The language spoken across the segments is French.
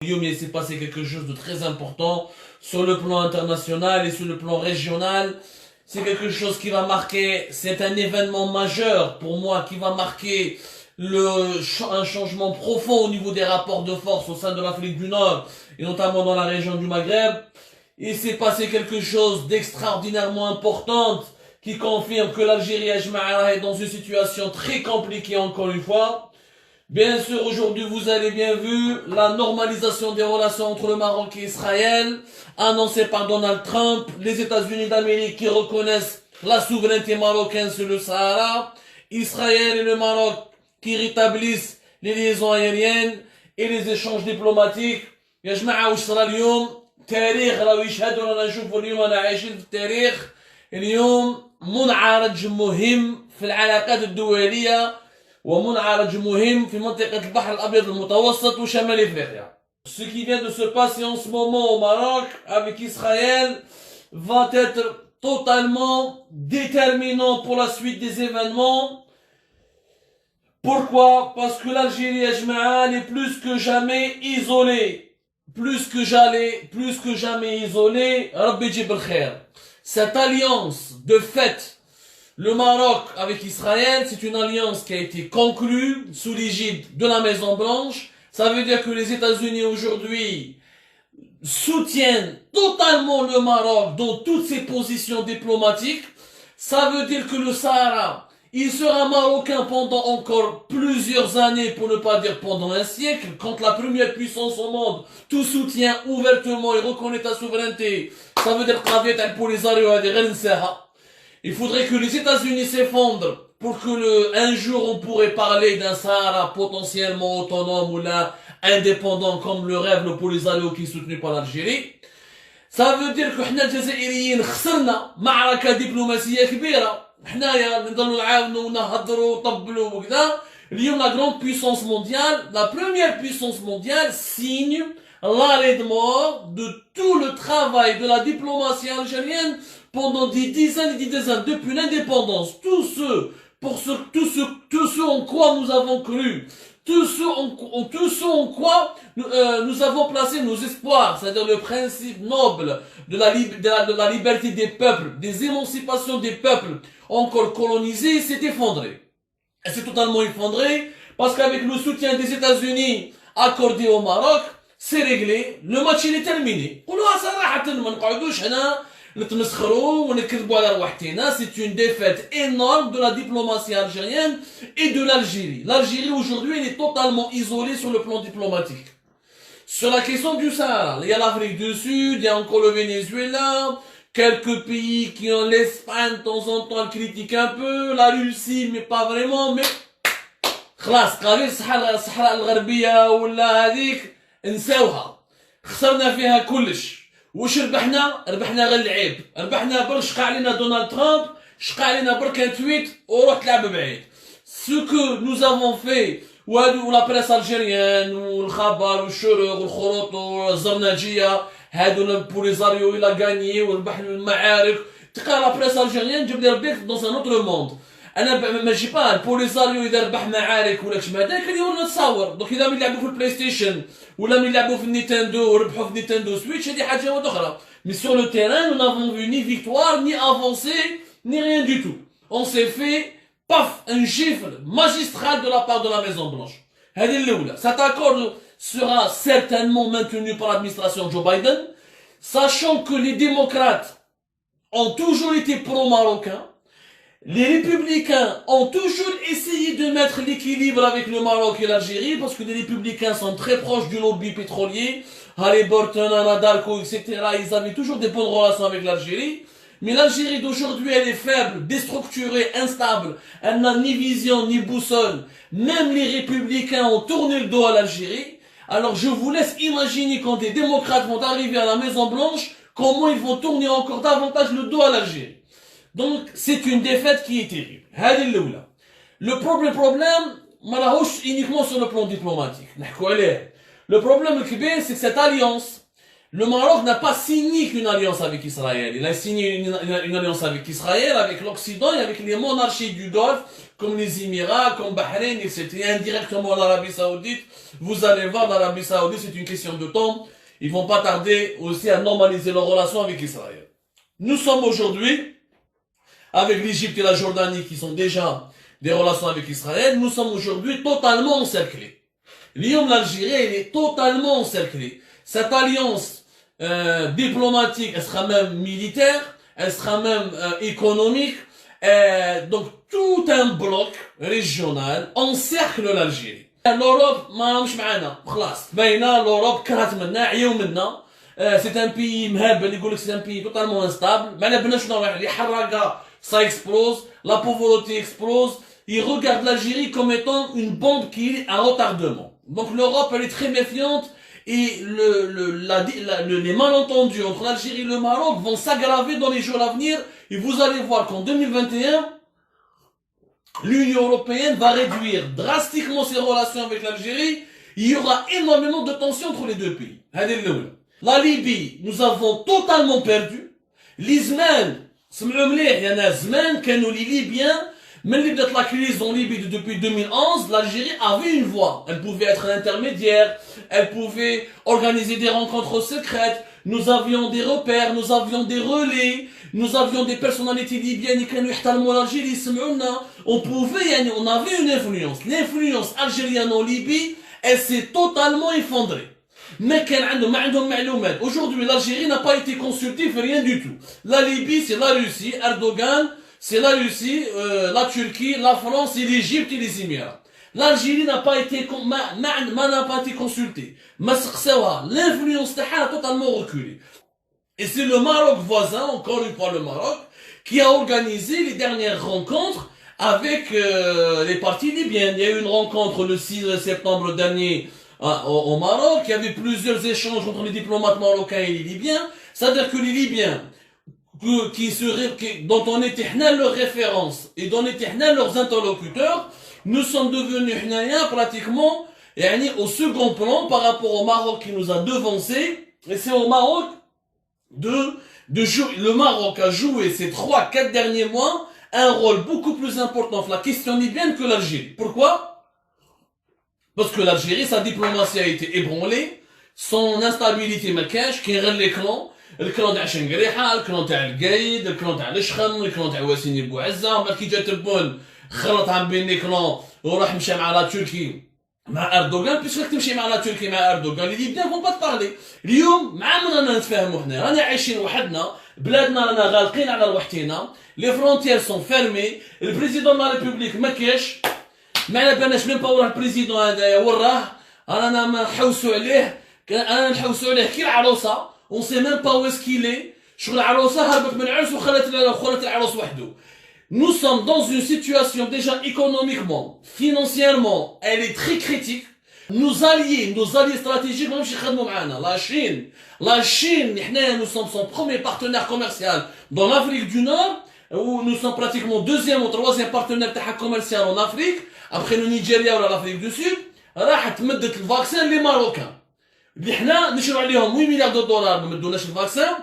Il s'est passé quelque chose de très important sur le plan international et sur le plan régional. C'est quelque chose qui va marquer, c'est un événement majeur pour moi qui va marquer un changement profond au niveau des rapports de force au sein de l'Afrique du Nord et notamment dans la région du Maghreb. Il s'est passé quelque chose d'extraordinairement important qui confirme que l'Algérie est dans une situation très compliquée encore une fois. Bien sûr, aujourd'hui, vous avez bien vu la normalisation des relations entre le Maroc et Israël, annoncée par Donald Trump, les États-Unis d'Amérique qui reconnaissent la souveraineté marocaine sur le Sahara, Israël et le Maroc qui rétablissent les liaisons aériennes et les échanges diplomatiques. يا جماعة وش صار اليوم؟ تاريخ راهو يشهد ورانا نشوفوا اليوم أنا عايشين في التاريخ. اليوم منعرج مهم في العلاقات الدولية ومنعرج مهم في منطقة البحر الأبيض المتوسط وشمال إفريقيا. Ce qui vient de se passer en ce moment au Maroc avec Israël va être totalement déterminant pour la suite des événements. Pourquoi? Parce que l'Algérie est plus que jamais isolée. Plus que jamais isolée. Rabbi Jib al-Khair. Cette alliance de fait, le Maroc avec Israël, c'est une alliance qui a été conclue sous l'égide de la Maison Blanche. Ça veut dire que les États-Unis aujourd'hui soutiennent totalement le Maroc dans toutes ses positions diplomatiques. Ça veut dire que le Sahara, il sera marocain pendant encore plusieurs années, pour ne pas dire pendant un siècle. Quand la première puissance au monde tout soutient ouvertement et reconnaît ta souveraineté, ça veut dire il faudrait que les États-Unis s'effondrent pour que un jour on pourrait parler d'un Sahara potentiellement autonome ou là indépendant comme le rêve le Polisario qui est soutenu par l'Algérie. Ça veut dire que احنا الجزائريين خسرنا معركة دبلوماسية كبيرة. حنايا نضلوا نعاونوا ونهضروا وطبلوا وكذا. اليوم la grande puissance mondiale, la première puissance mondiale signe l'arrêt de mort de tout le travail de la diplomatie algérienne pendant des dizaines et des dizaines depuis l'indépendance. Tout ce en quoi nous avons cru, tout ce en quoi nous avons placé nos espoirs, c'est-à-dire le principe noble de la liberté des peuples, des émancipations des peuples encore colonisés, s'est effondré. Et c'est totalement effondré parce qu'avec le soutien des États-Unis accordé au Maroc, c'est réglé, le match il est terminé. C'est une défaite énorme de la diplomatie algérienne et de l'Algérie. L'Algérie aujourd'hui elle est totalement isolée sur le plan diplomatique. Sur la question du Sahara, il y a l'Afrique du Sud, il y a encore le Venezuela, quelques pays qui ont l'Espagne de temps en temps critiquent un peu, la Russie mais pas vraiment, mais خلاص قابل الصحراء الغربية ولا هذيك نساوها خسرنا فيها كلش. وش ربحنا غير العيب، ربحنا برك شقى علينا دونالد ترامب، شقى علينا برك ان تويت وروح تلعب بعيد. Ce que nous avons fait ولا بريس الجيريان والخبر والشروق والخروط والزرناجية هادو البوليزاريو الى غانيي وربح المعارك تقرا لا بريس الجيريان جاب لي ربي dans un autre monde. انا ما نجي با البوليزاريو اذا ربح معارك ولا كشما هذاك كان يولوا نتصور دوك اذا من يلعبوا في البلاي ستيشن ولا من يلعبوا في النينتندو وربحوا في نينتندو سويتش هذه حاجه واحده اخرى. Mais sur le terrain nous n'avons vu ni victoire ni avancée ni rien du tout. On s'est fait paf un gifle magistral de la part de la Maison Blanche. هذه الاولى. Cet accord sera certainement maintenu par l'administration Joe Biden, sachant que les démocrates ont toujours été pro-marocains. Les républicains ont toujours essayé de mettre l'équilibre avec le Maroc et l'Algérie parce que les républicains sont très proches du lobby pétrolier. Halliburton, Anadarko, etc. Ils avaient toujours des bonnes relations avec l'Algérie. Mais l'Algérie d'aujourd'hui, elle est faible, déstructurée, instable. Elle n'a ni vision, ni boussole. Même les républicains ont tourné le dos à l'Algérie. Alors je vous laisse imaginer quand des démocrates vont arriver à la Maison Blanche, comment ils vont tourner encore davantage le dos à l'Algérie. Donc, c'est une défaite qui est terrible. Le problème, malheureusement, uniquement sur le plan diplomatique. Le problème le plus c'est que cette alliance, Le Maroc n'a pas signé qu'une alliance avec Israël. Il a signé une alliance avec Israël, avec l'Occident et avec les monarchies du Golfe, comme les Émirats, comme Bahreïn, etc. Et indirectement l'Arabie Saoudite. Vous allez voir, l'Arabie Saoudite, c'est une question de temps. Ils vont pas tarder aussi à normaliser leurs relations avec Israël. Nous sommes aujourd'hui, avec l'Égypte et la Jordanie, qui sont déjà des relations avec Israël, nous sommes aujourd'hui totalement encerclés. L'Algérie, elle est totalement encerclée. Cette alliance diplomatique, elle sera même militaire, elle sera même économique. Donc tout un bloc régional encercle l'Algérie. L'Europe ما مش معانا خلاص باينه l'Europe كرهت منا عياو منا. C'est un pays مهبل يقول لك c'est un pays totalement instable. ما على بالناش شنو رايح اللي حرقه ça explose, la pauvreté explose. Ils regardent l'Algérie comme étant une bombe qui est à retardement. Donc l'Europe elle est très méfiante. Et les malentendus entre l'Algérie et le Maroc vont s'aggraver dans les jours à venir. Et vous allez voir qu'en 2021, l'Union européenne va réduire drastiquement ses relations avec l'Algérie. Il y aura énormément de tensions entre les deux pays. La Libye, nous avons totalement perdu. L'Israël, il y en a Zman, les Libyens, même la crise en Libye depuis 2011, l'Algérie avait une voix. Elle pouvait être un intermédiaire, elle pouvait organiser des rencontres secrètes, nous avions des repères, nous avions des relais, nous avions des personnalités libyennes qui nous l'Algérie, on pouvait, on avait une influence. L'influence algérienne en Libye, elle s'est totalement effondrée. Mais aujourd'hui, l'Algérie n'a pas été consultée, rien du tout. La Libye, c'est la Russie, Erdogan, c'est la Russie, la Turquie, la France et l'Égypte et les Émirats. L'Algérie n'a pas été consultée. L'influence a totalement reculé. Et c'est le Maroc voisin, encore une fois le Maroc, qui a organisé les dernières rencontres avec les partis libyens. Il y a eu une rencontre le 6 septembre dernier au Maroc. Il y avait plusieurs échanges entre les diplomates marocains et les Libyens. C'est-à-dire que les Libyens, dont on était leurs références et dont on était leurs interlocuteurs, nous sommes devenus pratiquement au second plan par rapport au Maroc qui nous a devancés. Et c'est au Maroc de jouer. Le Maroc a joué ces 3-4 derniers mois un rôle beaucoup plus important dans la question libyenne que l'Algérie. Pourquoi? Parce que l'Algérie, sa diplomatie a été ébranlée, son instabilité ما كاش كاين غير les clans. الكلون تاع شنقريحه، الكلون تاع القايد، الكلون تاع الشخم، الكلون تاع واسيني بوعزه، ما كي جا تبون خلط عن بين لي كلون وراح مشى مع لا تركي مع اردوغان. بيسك تمشي مع لا تركي مع اردوغان اللي يبدا فون با تبارلي. اليوم مع من رانا نتفاهموا حنا، رانا عايشين وحدنا، بلادنا رانا غالقين على روحتينا، لي فرونتيير سون فيرمي، البريزيدون لا ريبوبليك ما كاش، ما على بالناش ميم با وراه البريزيدون هذايا وراه، رانا نحوسوا عليه، رانا نحوسوا عليه كي العروسه. On sait même pas où est-ce qu'il est. Nous sommes dans une situation déjà économiquement, financièrement, elle est très critique. Nos alliés stratégiques, la Chine, nous sommes son premier partenaire commercial dans l'Afrique du Nord, où nous sommes pratiquement deuxième ou troisième partenaire commercial en Afrique, après le Nigeria ou l'Afrique du Sud. راح تمدت الفاكسين les Marocains. اللي حنا نشرو عليهم 8 مليار دولار ما مدوناش الفاكسان،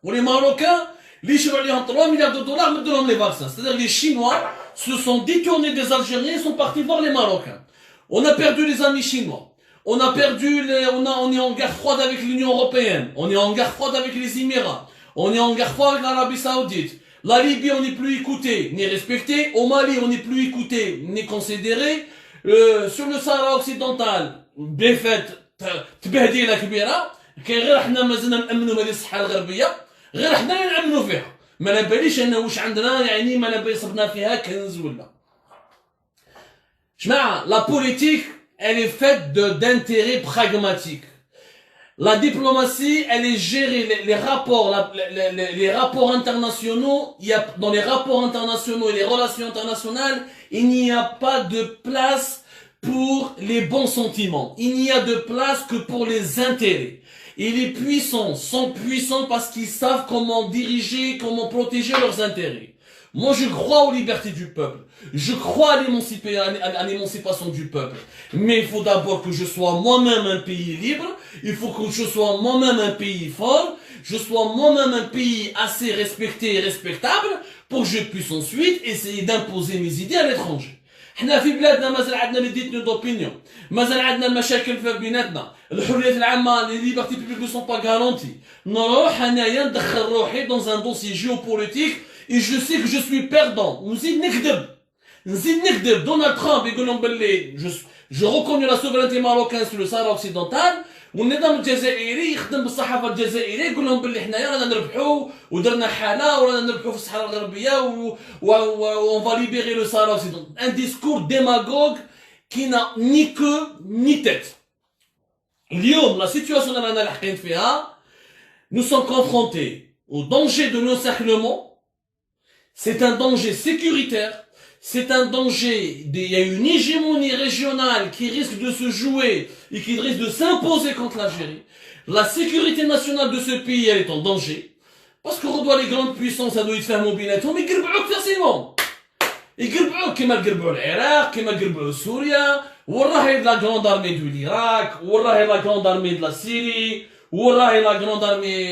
ولي ماروكان اللي يشرو عليهم 3 مليار دولار مدوا لهم لي فاكسان. C'est-à-dire les Chinois se sont détournés des Algériens et sont partis voir les Marocains. On a perdu les amis chinois. On a perdu on est en guerre froide avec l'Union européenne. On est en guerre froide avec les Émirats. On est en guerre froide avec l'Arabie Saoudite. La Libye, on n'est plus écouté ni respecté. Au Mali, on n'est plus écouté ni considéré. Sur le Sahara occidental, défaite تبهديله كبيره. كاين غير حنا مازلنا نامنوا بهذه الصحه الغربيه، غير حنا اللي نامنوا فيها. ما نباليش انه واش عندنا ما نبالي صبنا فيها كنز ولا. جماعه la politique elle est faite d'intérêts pragmatiques. La diplomatie elle est gérée, les rapports internationaux, dans les rapports internationaux et les relations internationales, il n'y a pas de place pour les bons sentiments. Il n'y a de place que pour les intérêts. Et les puissants sont puissants parce qu'ils savent comment diriger, comment protéger leurs intérêts. Moi, je crois aux libertés du peuple. Je crois à l'émancipation du peuple. Mais il faut d'abord que je sois moi-même un pays libre. Il faut que je sois moi-même un pays fort. Je sois moi-même un pays assez respecté et respectable pour que je puisse ensuite essayer d'imposer mes idées à l'étranger. حنا في بلادنا مازال عندنا لي ديتني دوبينيون مازال عندنا المشاكل في بيناتنا الحريات العامه لي ليبرتي بوبليك نو سون با غارونتي نروح انايا ندخل روحي دون ان دوسي جيوبوليتيك اي جو سي كو جو سوي بيردون نزيد نكذب دونالد ترامب يقول لهم باللي جو ريكوني لا سوفرينتي ماروكان سو لو سار اوكسيدونتال والنظام الجزائري يخدم بالصحافه الجزائريه يقول لهم باللي حنايا رانا نربحوا ودرنا حاله ورانا نربحوا في الصحراء الغربيه و فا ليبيري لو سار اوكسيدونتال ان ديسكور ديماغوغ كي نا ني كو ني تيت اليوم لا سيتواسيون اللي رانا لاحقين فيها nous sommes confrontés au danger de l'encerclement. C'est un danger sécuritaire. C'est un danger, il y a une hégémonie régionale qui risque de se jouer et qui risque de s'imposer contre l'Algérie. La sécurité nationale de ce pays, elle est en danger. Parce qu'on doit les grandes puissances, ça doit y faire mobilisation, mais ils gueulent facilement. Ils gueulent comme ils gueulent l'Irak, comme ils gueulent Syrie, ou la grande armée de l'Irak, ou la grande armée de la Syrie, ou la grande armée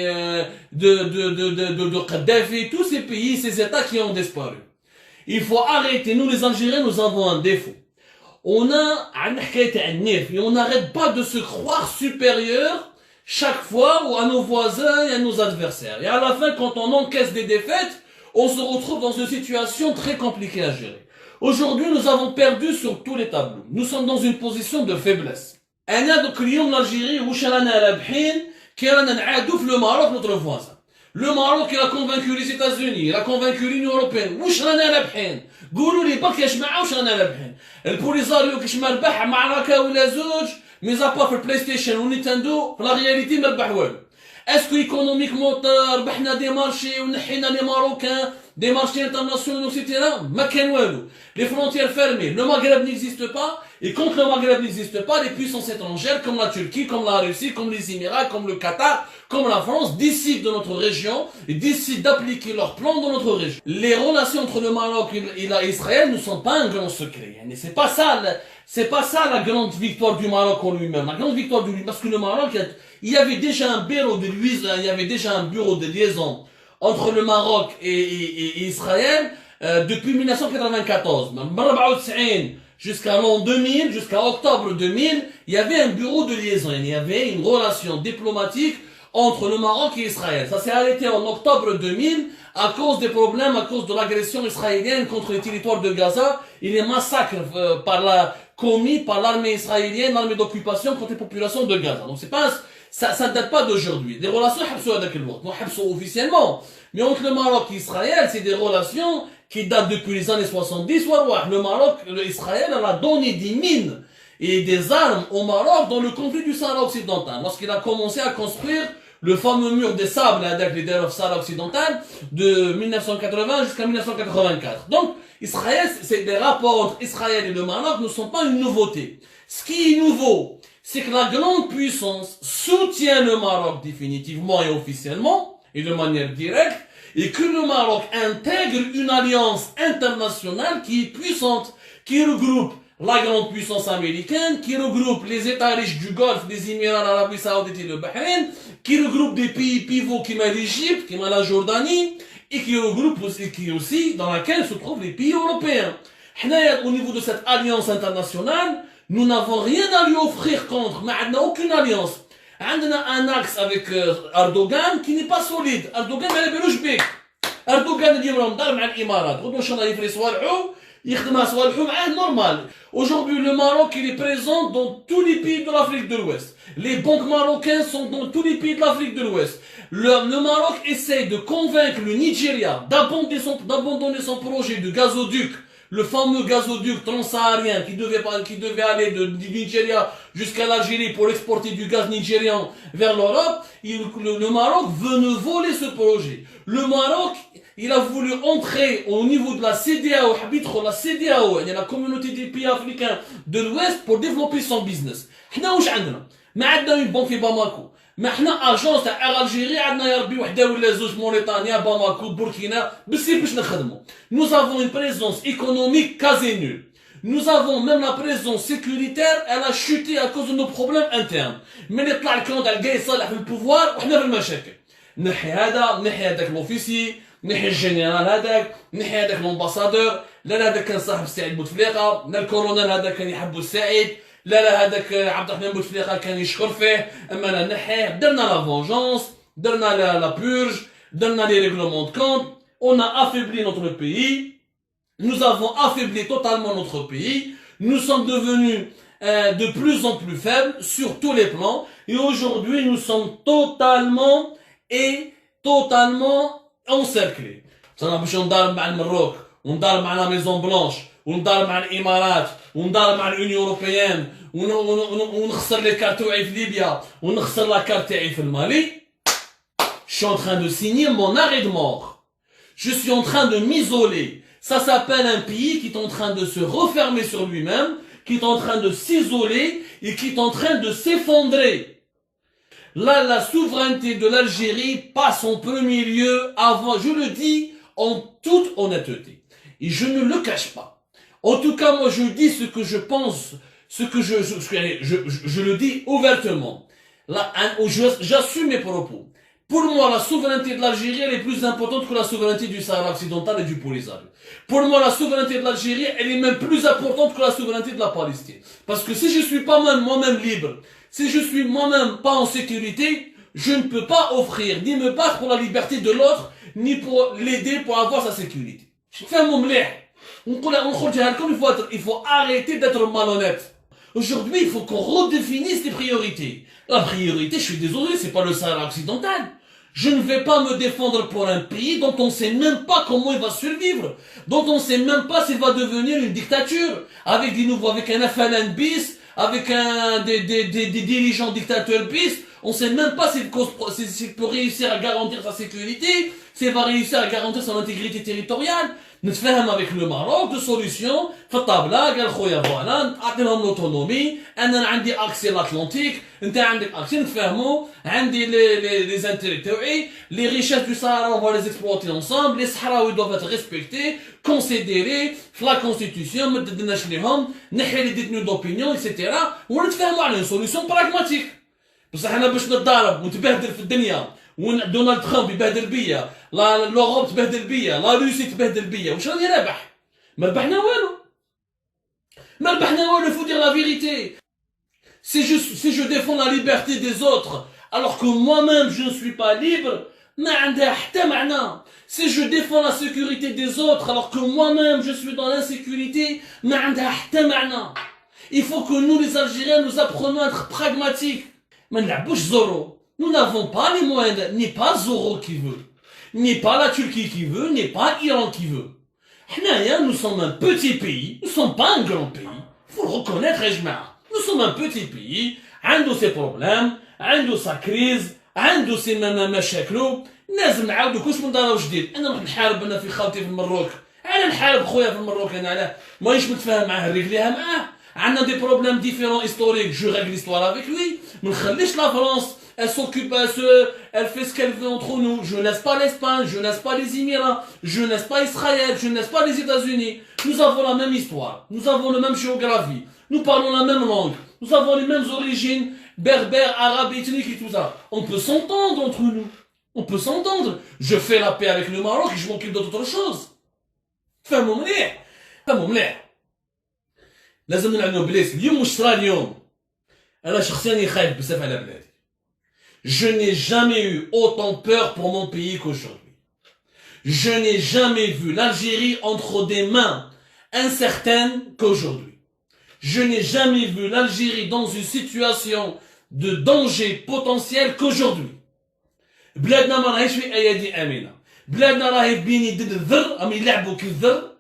de Kadhafi, tous ces pays, ces États qui ont disparu. Il faut arrêter. Nous, les Algériens, nous avons un défaut. On a un et on n'arrête pas de se croire supérieur chaque fois à nos voisins et à nos adversaires. Et à la fin, quand on encaisse des défaites, on se retrouve dans une situation très compliquée à gérer. Aujourd'hui, nous avons perdu sur tous les tableaux. Nous sommes dans une position de faiblesse. l'Algérie, le Maroc, notre voisin. Le Maroc, il a convaincu les États-Unis, il a convaincu l'Union Européenne. واش رانا رابحين؟ قولوا لي برك يا جماعه واش رانا رابحين؟ البوليزاريو كاش ما ربح معركه ولا زوج ميزابار في البلاي ستيشن ونينتندو في لا رياليتي ما ربح والو. اسكو ايكونوميكمون ربحنا دي مارشي ونحينا لي ماروكان دي مارشي انترناسيونال اكسيتيرا ما كان والو. Les frontières fermées, le Maghreb n'existe pas, et quand le Maghreb n'existe pas, les puissances étrangères comme la Turquie, comme la Russie, comme les Émirats, comme le Qatar, comme la France, décident de notre région et décident d'appliquer leurs plans dans notre région. Les relations entre le Maroc et Israël ne sont pas un grand secret. C'est pas ça la grande victoire du Maroc en lui-même. La grande victoire du lui, parce que le Maroc, il y avait déjà un bureau de liaison entre le Maroc et Israël depuis 1994. Jusqu'à l'an 2000, jusqu'à octobre 2000, il y avait un bureau de liaison, il y avait une relation diplomatique entre le Maroc et Israël. Ça s'est arrêté en octobre 2000 à cause des problèmes, à cause de l'agression israélienne contre les territoires de Gaza et les massacres commis par l'armée israélienne, l'armée d'occupation contre les populations de Gaza. Donc ça ne date pas d'aujourd'hui. Les relations officiellement, mais entre le Maroc et Israël, c'est des relations qui datent depuis les années 70. Le Maroc, Israël, elle a donné des mines et des armes au Maroc dans le conflit du Sahara occidental. Lorsqu'il a commencé à construire le fameux mur des sables avec les dérivés Sahara occidental de 1980 jusqu'à 1984. Donc, Israël, c'est des rapports entre Israël et le Maroc ne sont pas une nouveauté. Ce qui est nouveau, c'est que la grande puissance soutient le Maroc définitivement et officiellement, et de manière directe, et que le Maroc intègre une alliance internationale qui est puissante, qui regroupe la grande puissance américaine, qui regroupe les États riches du Golfe, des Émirats, l'Arabie Saoudite et le Bahreïn, qui regroupe des pays pivots comme l'Égypte, comme la Jordanie, et qui regroupe aussi dans laquelle se trouvent les pays européens. Au niveau de cette alliance internationale, nous n'avons rien à lui offrir contre, mais on n'a aucune alliance. On a un axe avec Erdogan qui n'est pas solide. Erdogan ما يبلوش بيك. Erdogan اليوم راه مدار مع الامارات. غدوه ان شاء الله يفري صوالحو يخدمها صوالحو معاه normal. Aujourd'hui le Maroc il est présent dans tous les pays de l'Afrique de l'Ouest. Les banques marocaines sont dans tous les pays de l'Afrique de l'Ouest. Le Maroc essaie de convaincre le Nigeria d'abandonner son projet de gazoduc. Le fameux gazoduc transsaharien qui devait aller du Nigeria jusqu'à l'Algérie pour exporter du gaz nigérian vers l'Europe, le Maroc veut nous voler ce projet. Le Maroc, il a voulu entrer au niveau de la CEDEAO, la communauté des pays africains de l'Ouest pour développer son business. حنا واش عندنا؟ ما عندنا une banque في Bamako. ما احنا اجونس تاع الجيري عندنا يا ربي وحده ولا زوج موريتانيا باماكو بوركينا بسيف باش نخدموا. Nous avons une présence économique quasi nulle. Nous avons même la présence sécuritaire, elle a chuté à cause de nos problèmes internes. من يطلع الكلون تاع الجاي صالح في البوفوار وحنا في المشاكل. نحي هذا نحي هذاك لوفيسي نحي الجنرال هذاك نحي هذاك لومباسادور لا هذاك كان صاحب السعيد بوتفليقه لا الكولونيل هذاك كان يحبوا السعيد لا هذاك عبد الرحمن بوتفليقه كان يشكر فيه اما لا نحيه درنا لا فونجونس درنا لا بورج درنا لي ريغلومون دو كونت on a affaibli notre pays nous avons affaibli totalement notre pays nous sommes devenus de plus en plus faibles sur tous les plans et aujourd'hui nous sommes totalement encerclés. صرنا باش نضارب مع المروك ونضارب مع لا ميزون بلانش ونضارب مع الامارات ونضارب مع اليونيون اوروبيان ونخسر لي كارت تاعي في ليبيا ونخسر لا كارت تاعي في المالي. Je suis en train de signer mon arrêt de mort. Je suis en train de m'isoler. Ça s'appelle un pays qui est en train de se refermer sur lui-même, qui est en train de s'isoler et qui est en train de s'effondrer. Là, la souveraineté de l'Algérie passe en premier lieu avant, je le dis en toute honnêteté. Et je ne le cache pas. En tout cas, moi, je dis ce que je pense, ce que je le dis ouvertement. Là, j'assume mes propos. Pour moi, la souveraineté de l'Algérie, elle est plus importante que la souveraineté du Sahara occidental et du Polisario. Pour moi, la souveraineté de l'Algérie, elle est même plus importante que la souveraineté de la Palestine. Parce que si je suis pas moi-même libre, si je suis moi-même pas en sécurité, je ne peux pas offrir, ni me battre pour la liberté de l'autre, ni pour l'aider pour avoir sa sécurité. Fais-moi mlih. Il faut arrêter d'être malhonnête. Aujourd'hui, il faut qu'on redéfinisse les priorités. La priorité, je suis désolé, c'est pas le Sahara occidental. Je ne vais pas me défendre pour un pays dont on sait même pas comment il va survivre, dont on sait même pas s'il va devenir une dictature, avec des nouveaux, avec un FLN bis, avec des dirigeants dictateurs bis. On sait même pas s'il peut réussir à garantir sa sécurité, s'il va réussir à garantir son intégrité territoriale. نتفاهم avec le Maroc de solution في الطابله قال خويا فوالا اعطيهم لوتونومي انا عندي اكسي لاتلانتيك انت عندك اكسي نتفاهموا عندي لي زانتيري تاعي لي ريشيس دو سهرا on va les exploiter ensemble les صحراوي doivent être respectés considérés في لا كونستيتيسيون ما تدناش ليهم نحي لي ديتنيو دوبينيون ايتترا ونتفاهموا على سوليسيون براغماتيك بصح انا باش نتضارب ونتبهدل في الدنيا ودونالد ترامب يبهدل بيا لوروب تبهدل بيا لا روسي تبهدل بيا واش راني رابح ما ربحنا والو faut dire la vérité si je défends la liberté des autres alors que moi-même je ne suis pas libre ما عندها حتى معنى si je défends la sécurité des autres alors que moi-même je suis dans l'insécurité ما عندها حتى معنى il faut que nous les Algériens nous apprenons à être pragmatiques ما نلعبوش زورو. Nous n'avons pas les moyens, ni pas Zoro qui veut, ni pas la Turquie qui veut, ni pas l'Iran qui veut. Nous sommes un petit pays, nous ne sommes pas un grand pays. Il faut le reconnaître, nous sommes un petit pays, عنده ses problèmes, عنده sa crise, عنده ses مشاكله. لازم نعاودوا كلش من دار جديد. أنا نروح نحارب أنا في خالتي في المروك. أنا نحارب خويا في المروك أنا علاه مانيش متفاهم معاه رجليها معاه. عندنا des problèmes différents historiques, je règle l'histoire avec lui. ما نخليش la France. Elle s'occupe, elle fait ce qu'elle veut entre nous. Je ne laisse pas l'Espagne, je ne laisse pas les Émirats, je ne laisse pas Israël, je ne laisse pas les États-Unis. Nous avons la même histoire, nous avons la même géographie, nous parlons la même langue, nous avons les mêmes origines, berbères, arabes, ethniques et tout ça. On peut s'entendre entre nous. On peut s'entendre. Je fais la paix avec le Maroc et je m'occupe d'autre chose. فهموا مليح. لازم نلعبوا بليس. اليوم واش صرا اليوم؟ أنا شخصيا خايف بزاف على بلادي. Je n'ai jamais eu autant peur pour mon pays qu'aujourd'hui. Je n'ai jamais vu l'Algérie entre des mains incertaines qu'aujourd'hui. Je n'ai jamais vu l'Algérie dans une situation de danger potentiel qu'aujourd'hui. بلادنا ما راهيش في ايادي امنه. بلادنا راهي بين يد الذر راهم يلعبوا كالذر.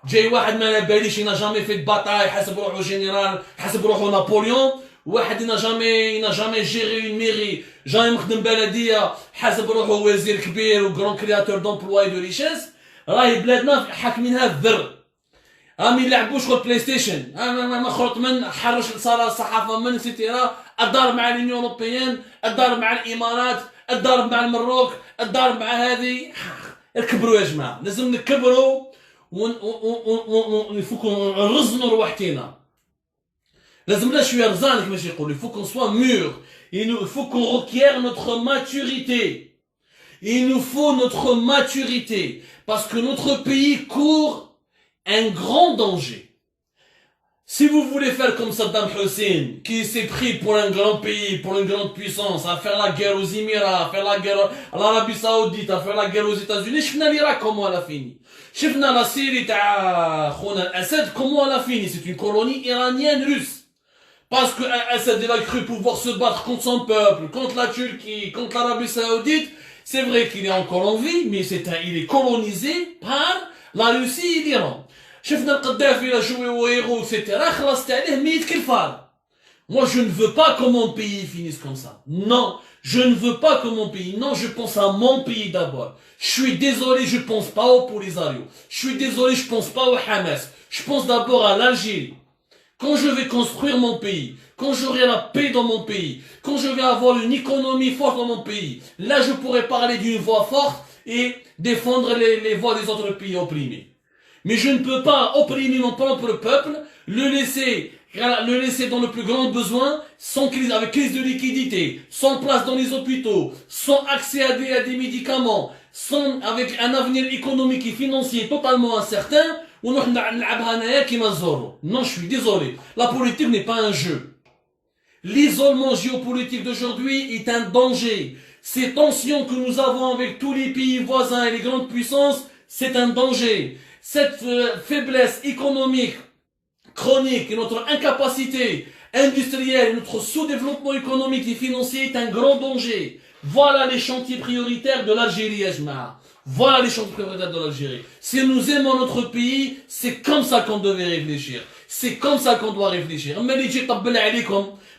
جاي واحد ما على باليش ينا جامي في باتاي حسب روحو جنرال حسب روحو نابليون. واحد ينا جامي جيري اون ميري جامي مخدم بلديه حسب روحو وزير كبير و كرون كرياتور دومبلواي دو ريشيس. راهي بلادنا حاكمينها الذر. ما يلعبوش غير بلاي ستيشن، ما خرج من حرش صار الصحافه من سيتيرا، الضرب مع اليونيون اوروبيان، الضرب مع الامارات، الضرب مع المروك، الضرب مع هذه. كبروا يا جماعه، لازم نكبروا ونفوكو نرزنوا رواحتينا. لازم لا شويه رزان كيفاش يقولوا. Il faut qu'on soit mûr. Il faut qu'on requiert notre maturité. Il nous faut notre maturité parce que notre pays court un grand danger. Si vous voulez faire comme Saddam Hussein, qui s'est pris pour un grand pays, pour une grande puissance, à faire la guerre aux Émirats, à faire la guerre à l'Arabie Saoudite, à faire la guerre aux États-Unis, شفنا l'Irak comment elle a fini. شفنا la Syrie تاع خونا Assad comment elle a fini. C'est une colonie iranienne russe. Parce que Assad il a cru pouvoir se battre contre son peuple, contre la Turquie, contre l'Arabie Saoudite. C'est vrai qu'il est encore en vie, mais il est colonisé par la Russie et l'Iran. شفنا القذافي لا joué au héros, etc. خلصت عليه ميت كالفار. Moi, je ne veux pas que mon pays finisse comme ça. Non, je ne veux pas que mon pays... Non, je pense à mon pays d'abord. Je suis désolé, je pense pas au Polisario. Je suis désolé, je pense pas au Hamas. Je pense d'abord à l'Algérie. Quand je vais construire mon pays, quand j'aurai la paix dans mon pays, quand je vais avoir une économie forte dans mon pays, là, je pourrai parler d'une voix forte et défendre les voix des autres pays opprimés. Mais je ne peux pas opprimer mon propre peuple, le laisser dans le plus grand besoin, sans crise, avec crise de liquidité, sans place dans les hôpitaux, sans accès à des médicaments, avec un avenir économique et financier totalement incertain, non, je suis désolé. La politique n'est pas un jeu. L'isolement géopolitique d'aujourd'hui est un danger. Ces tensions que nous avons avec tous les pays voisins et les grandes puissances, c'est un danger. Cette faiblesse économique chronique et notre incapacité industrielle, notre sous-développement économique et financier est un grand danger. Voilà les chantiers prioritaires de l'Algérie, Ajma. Voilà les chantiers prioritaires de l'Algérie. Si nous aimons notre pays, c'est comme ça qu'on devait réfléchir. C'est comme ça qu'on doit réfléchir.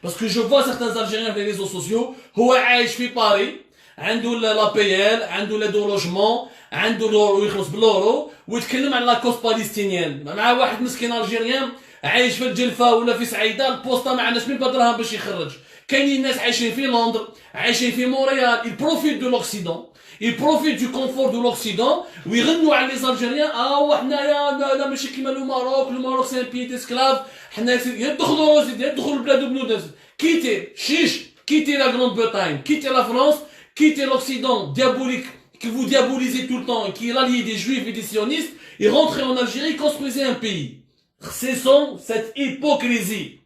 Parce que je vois certains Algériens sur les réseaux sociaux, هو عايش في Paris, عنده لا PL, عنده l'aide au logement, عنده لورو يخلص باللورو ويتكلم عن لاكوست باليستينيان مع واحد مسكين الجيريان عايش في الجلفه ولا في سعيده البوسطه ما عندناش من دراهم باش يخرج. كاينين ناس عايشين في لندن عايشين في مونريال. ils profitent de l'Occident, ils profitent du confort de l'Occident ويغنوا على les Algériens. حنايا لا ماشي كيما الماروك سي ان بي ديسكلاف. حنا يدخلوا يدخلوا البلاد وبنود كيتي شيش كيتي لا Grande Bretagne, quittez la France, quittez l'Occident diabolique que vous diabolisez tout le temps, qui est l'allié des juifs et des sionistes, et rentrez en Algérie, construisez un pays. Cessons cette hypocrisie.